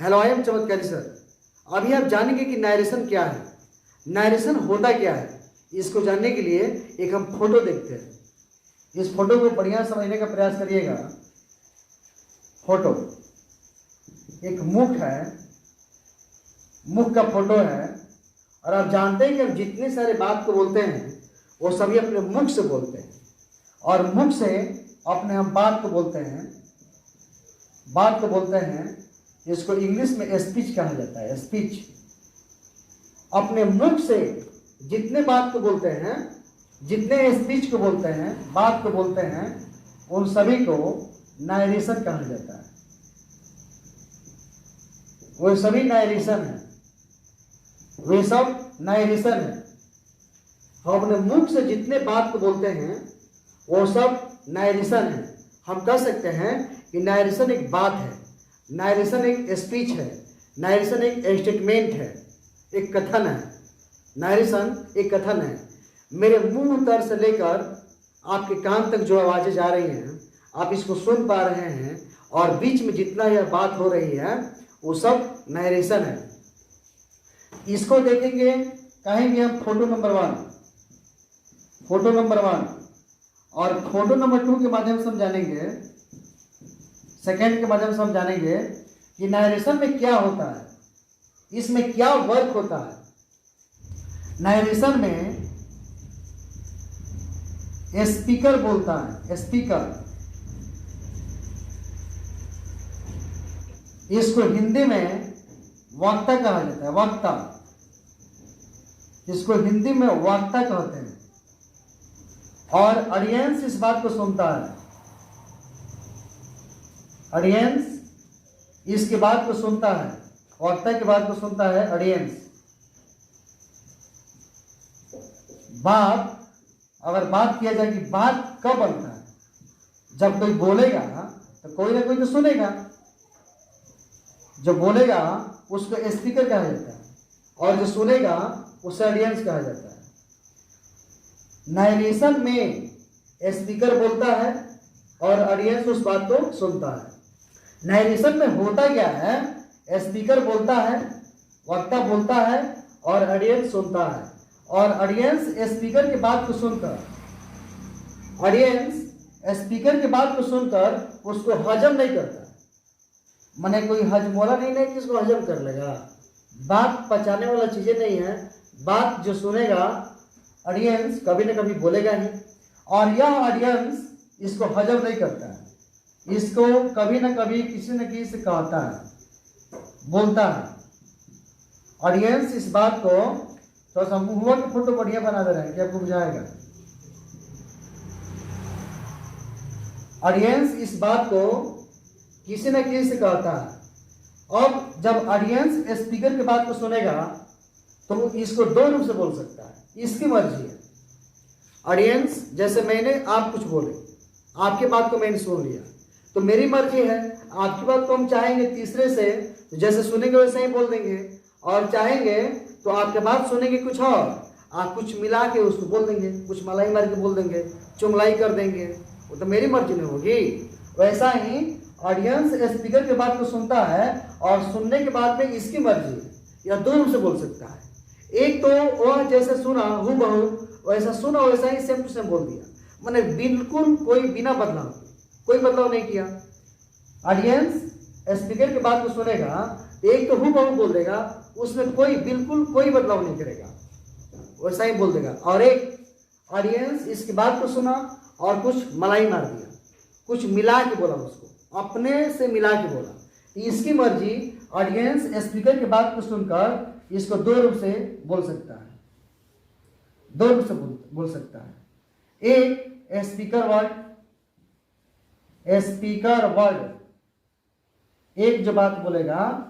Hello, I am चमत्कारी sir. अभी आप जानेंगे कि नारेशन क्या है, नारेशन होता क्या है। इसको जानने के लिए एक हम फोटो देखते हैं। इस फोटो को बढ़िया समझने का प्रयास करिएगा। फोटो एक मुख है, मुख का फोटो है। और आप जानते हैं कि हम जितने सारे बात को बोलते हैं वो सभी अपने मुख से बोलते हैं, और मुख से अपने हम बात को बोलते हैं, बात को बोलते हैं। इसको इंग्लिश में स्पीच कहा जाता है। स्पीच अपने मुख से जितने बात को बोलते हैं, जितने स्पीच को बोलते हैं, बात को बोलते हैं, उन सभी को नारेशन कहा जाता है। वो सभी नारेशन है, वे सब नारेशन है। हम अपने मुख से जितने बात को बोलते हैं वो सब नारेशन है। हम कह सकते हैं कि नारेशन एक बात है, नारेशन एक स्पीच है, नारेशन एक स्टेटमेंट है, एक कथन है। नारेशन एक कथन है। मेरे मुंह तर से लेकर आपके कान तक जो आवाज़ें जा रही हैं, आप इसको सुन पा रहे हैं, और बीच में जितना यह बात हो रही है वो सब नारेशन है। इसको देखेंगे कहीं भी हम फोटो नंबर 1, फोटो नंबर 1 और फोटो नंबर 2 के माध्यम से हम जानेंगे, सेकेंड के माध्यम से हम जानेंगे कि नारेशन में क्या होता है, इसमें क्या वर्क होता है। नारेशन में स्पीकर बोलता है, स्पीकर। इसको हिंदी में वक्ता कहा जाता है, वक्ता। इसको हिंदी में वक्ता कहते हैं। और ऑडियंस इस बात को सुनता है, ऑडियंस इसके बात को सुनता है, वक्ता की बात को सुनता है ऑडियंस। बात, अगर बात किया जाए कि बात कब बनता है, जब कोई बोलेगा तो कोई ना कोई तो सुनेगा। जो बोलेगा उसको स्पीकर कहा जाता है, और जो सुनेगा उसे ऑडियंस कहा जाता है। नारेशन में स्पीकर बोलता है और ऑडियंस उस बात को सुनता है। नारेशन में होता क्या है, स्पीकर बोलता है, वक्ता बोलता है और ऑडियंस सुनता है। और ऑडियंस स्पीकर की बात को सुनकर, ऑडियंस स्पीकर की बात को सुनकर उसको हजम नहीं करता। माने कोई हजमोला नहीं है कि इसको हजम कर लेगा। बात पचाने वाला चीजें नहीं है। बात जो सुनेगा ऑडियंस कभी ना कभी बोलेगा ही, और यह ऑडियंस इसको हजम नहीं करता है। इसको कभी ना कभी किसी न किसी से कहता है, बोलता है। ऑडियंस इस बात को थोड़ा सा मुंह की फोटो बढ़िया बना दे रहा है कि आपको बुझाएगा। ऑडियंस इस बात को किसी न किसी से कहता है। अब जब ऑडियंस स्पीकर की बात को सुनेगा तो वो इसको दो रूप से बोल सकता है, इसकी मर्जी है। ऑडियंस, जैसे मैंने आप कुछ बोले, आपके बात को मैंने सुन लिया, तो मेरी मर्जी है आपकी बात को हम चाहेंगे तीसरे से, जैसे सुनेंगे वैसे ही बोल देंगे, और चाहेंगे तो आपके बात सुनेंगे कुछ और, आप कुछ मिला के उसको बोल देंगे, कुछ मलाई मार के बोल देंगे, चुमलाई कर देंगे, वो तो मेरी मर्जी में होगी। वैसा ही ऑडियंस स्पीकर के बात को सुनता है, और सुनने के बाद में इसकी मर्जी है, या दो रूप से बोल सकता है। एक तो वह जैसे सुना हूबहू वैसा सुना वैसा ही सेम टू सेम बोल दिया, माने बिल्कुल कोई बिना बदलाव, कोई बदलाव नहीं किया। ऑडियंस स्पीकर की बात को सुनेगा, एक तो हूबहू बोल देगा, उसमें कोई बिल्कुल कोई बदलाव नहीं करेगा, वैसा ही बोल देगा। और एक ऑडियंस इसकी बात को सुना और कुछ मलाई मार दिया, कुछ मिला के बोला, उसको अपने से मिला के बोला। इसकी मर्जी। ऑडियंस स्पीकर की बात को सुनकर इसको दो रूप से बोल सकता है, दो रूप से बोल सकता है। एक स्पीकर वर्ड, स्पीकर वर्ड, एक जो बात बोलेगा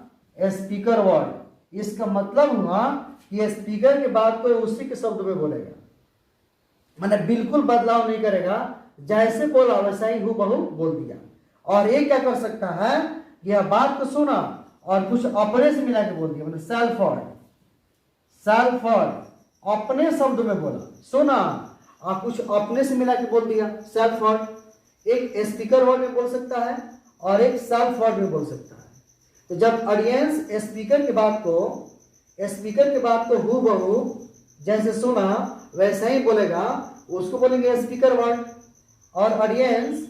स्पीकर वर्ड, इसका मतलब हुआ कि स्पीकर की बात को उसी के शब्द में बोलेगा, माने बिल्कुल बदलाव नहीं करेगा, जैसे बोला वैसा ही हूबहू बोल दिया। और एक क्या कर सकता है, यह बात को सुना और कुछ अपने से मिला के बोल दिया, मतलब सेल्फ वर्ड, सेल्फ वर्ड, अपने शब्द में बोला, सुना और कुछ अपने से मिला के बोल दिया, सेल्फ वर्ड। एक स्पीकर वर्ड में बोल सकता है और एक सेल्फ वर्ड में बोल सकता है। तो जब ऑडियंस स्पीकर की बात को हूबहू जैसे सुना वैसा ही बोलेगा, उसको बोलेंगे स्पीकर वर्ड। और ऑडियंस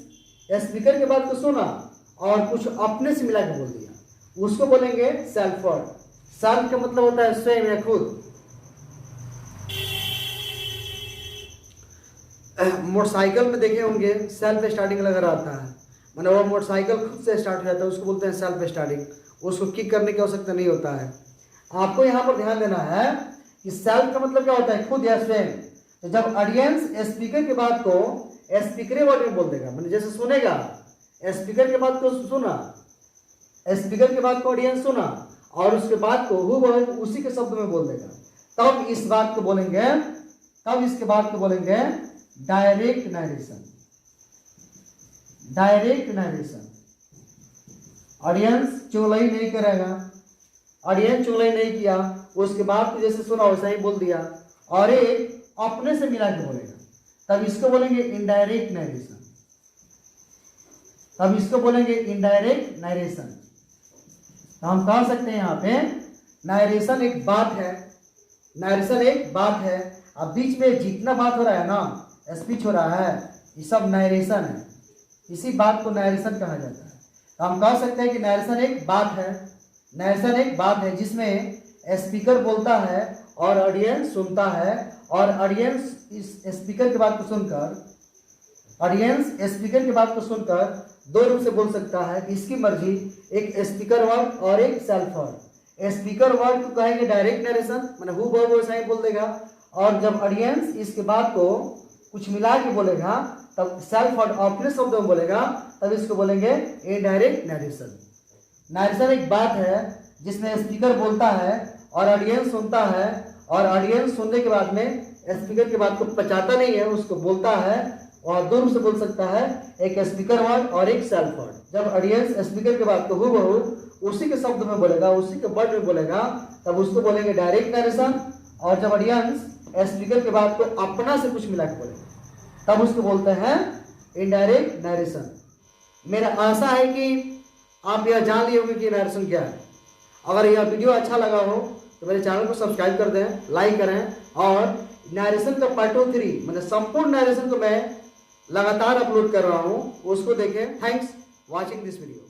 स्पीकर की बात को सुना और कुछ अपने से मिला के बोल दिया, उसको बोलेंगे सेल्फ वर्ड। सेल्फ का मतलब होता है स्वयं या खुद। मोटरसाइकिल में देखे होंगे सेल्फ स्टार्टिंग लगा रहता है, मतलब वो मोटरसाइकिल खुद से स्टार्ट हो जाता है, उसको बोलते हैं सेल्फ स्टार्टिंग। उसको किक करने की आवश्यकता नहीं होता है। आपको यहाँ पर ध्यान देना है कि सेल्फ का मतलब क्या होता है, खुद या स्वयं। तो जब ऑडियंस स्पीकर की बात को स्पीकर वर्ड में बोल देगा, मतलब जैसे सुनेगा, स्पीकर की बात को सुना, स्पीकर की बात को ऑडियंस सुना और उसके बाद को हूबहू उसी के शब्द में बोल देगा, तब इसके बाद को बोलेंगे direct narration. Direct narration. Audience चुगलई नहीं करेगा, ऑडियंस चुगलई नहीं किया, उसके बाद तो जैसे सुना वैसा ही बोल दिया और एक अपने से मिला के बोलेगा, तब इसको बोलेंगे इनडायरेक्ट नरेशन। तो हम कह सकते हैं यहाँ पे नरेशन एक बात है। अब बीच में जितना बात हो रहा है ना, स्पीच हो रहा है, ये सब नरेशन है। इसी बात को नरेशन कहा जाता है। तो हम कह सकते हैं कि नरेशन एक बात है जिसमें स्पीकर बोलता है और ऑडियंस सुनता है, और ऑडियंस स्पीकर की बात को सुनकर दो रूप से बोल सकता है कि इसकी मर्जी, एक स्पीकर वर्ड और एक सेल्फ वर्ड। स्पीकर वर्ड को कहेंगे डायरेक्ट नरेशन, मतलब हूबहू वैसा ही बोल देगा, और जब ऑडियंस इसके बाद को कुछ मिला के बोलेगा तब सेल्फ वर्ड अपने शब्दों में बोलेगा, तब इसको बोलेंगे इनडायरेक्ट नरेशन। नरेशन एक बात है जिसमें स्पीकर बोलता है और ऑडियंस सुनता है, और ऑडियंस सुनने के बाद में स्पीकर की बात को पचाता नहीं है, उसको बोलता है, और दो रूप से बोल सकता है, एक स्पीकर वर्ड और एक सेल्फ वर्ड। जब ऑडियंस स्पीकर की बात को हूबहू उसी के शब्द में बोलेगा, उसी के वर्ड में बोलेगा, तब उसको बोलेंगे डायरेक्ट नरेशन। और जब ऑडियंस स्पीकर की बात को अपना से कुछ मिला के बोलेगा, तब उसको बोलते हैं इनडायरेक्ट नरेशन। मेरा आशा है कि आप यह जान लिए होंगे कि नरेशन क्या है। अगर यह वीडियो अच्छा लगा हो तो मेरे चैनल को सब्सक्राइब कर दें, लाइक करें, और नरेशन का पार्ट 2, 3 मतलब संपूर्ण नरेशन को मैं लगातार अपलोड कर रहा हूँ, उसको देखें। Thanks watching this video.